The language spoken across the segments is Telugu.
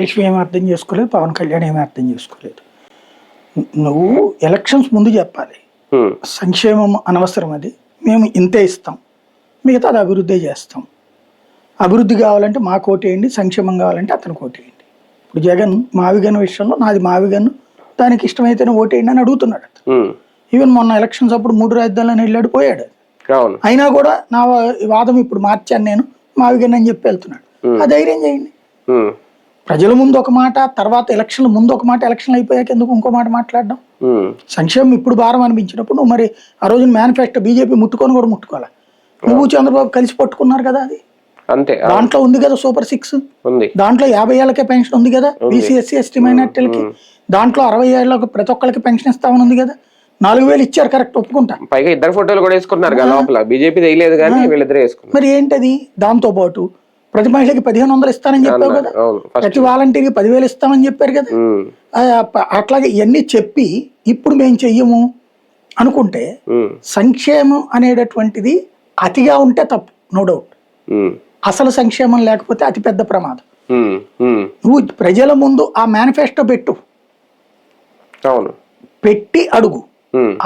దేశం ఏమి అర్థం చేసుకోలేదు, పవన్ కళ్యాణ్ ఏమి అర్థం చేసుకోలేదు. నువ్వు ఎలక్షన్స్ ముందు చెప్పాలి, సంక్షేమం అనవసరం, అది మేము ఇంతే ఇస్తాం, మిగతా అది అభివృద్ధి చేస్తాం. అభివృద్ధి కావాలంటే మా కోటేయండి, సంక్షేమం కావాలంటే అతను కోటేయండి. ఇప్పుడు జగన్ మావిగన్ విషయంలో నాది మావిగన్, దానికి ఇష్టమైతేనే ఓటేయండి అని అడుగుతున్నాడు. ఈవెన్ మొన్న ఎలక్షన్స్ అప్పుడు 3 రాజధానులను వెళ్ళాడు, పోయాడు. అయినా కూడా నా వాదం ఇప్పుడు మార్చాను, నేను మావిగన్ అని చెప్పి వెళ్తున్నాడు. ఆ ధైర్యం చేయండి. ప్రజల ముందు ఒక మాట, తర్వాత ఎలక్షన్ల ముందు ఒక మాట, ఎలక్షన్లు అయిపోయాక ఎందుకు ఇంకో మాట మాట్లాడడం? సంక్షేమం ఇప్పుడు భారం అనిపించినప్పుడు నువ్వు మరి ఆ రోజున మేనిఫెస్టో బీజేపీ ముట్టుకొని కూడా ముట్టుకోవాలి. నువ్వు చంద్రబాబు కలిసి పట్టుకున్నారు కదా, అది అంతే. దాంట్లో ఉంది కదా సూపర్ 6, దాంట్లో 50 ఏళ్ళకే పెన్షన్ ఉంది కదా బీసీ ఎస్సీ ఎస్టీ మైనార్టీలకి, దాంట్లో 60 ఏళ్ళకి ప్రతి ఒక్కరికి పెన్షన్ ఇస్తామని ఉంది కదా. 4,000 ఇచ్చారు, కరెక్ట్, ఒప్పుకుంటా. పైగా ఇద్దరు ఫోటోలు కూడా వేసుకున్నారు లోపల, బీజేపీ తెలియలేదు కానీ వీళ్ళిద్దరు వేసుకున్నారు. మరి ఏంటది? దాంతో పాటు ప్రతి మహిళకి 1,500 ఇస్తానని చెప్పావు కదా, ప్రతి వాలంటీర్కి 10,000 ఇస్తామని చెప్పారు కదా. అట్లాగే ఇవన్నీ చెప్పి ఇప్పుడు మేము చెయ్యము అనుకుంటే సంక్షేమం అనేటటువంటిది అతిగా ఉంటే తప్పు, నో డౌట్. అసలు సంక్షేమం లేకపోతే అతిపెద్ద ప్రమాదం. నువ్వు ప్రజల ముందు ఆ మేనిఫెస్టో పెట్టి అడుగు.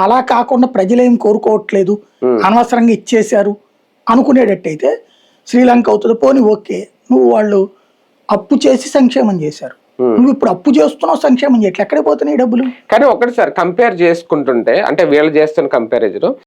అలా కాకుండా ప్రజలేం కోరుకోవట్లేదు, అనవసరంగా ఇచ్చేశారు అనుకునేటట్టయితే శ్రీలంక అవుతుంది. పోనీ ఓకే, నువ్వు వాళ్ళు అప్పు చేసి సంక్షేమం చేశారు, నువ్వు ఇప్పుడు అప్పు చేస్తున్నావు, సంక్షేమం చేయట్లేదు, ఎక్కడికి పోతున్నాయి డబ్బులు? కానీ ఒకటి సార్, కంపేర్ చేసుకుంటుంటే అంటే వీళ్ళు చేస్తున్న కంపారిజన్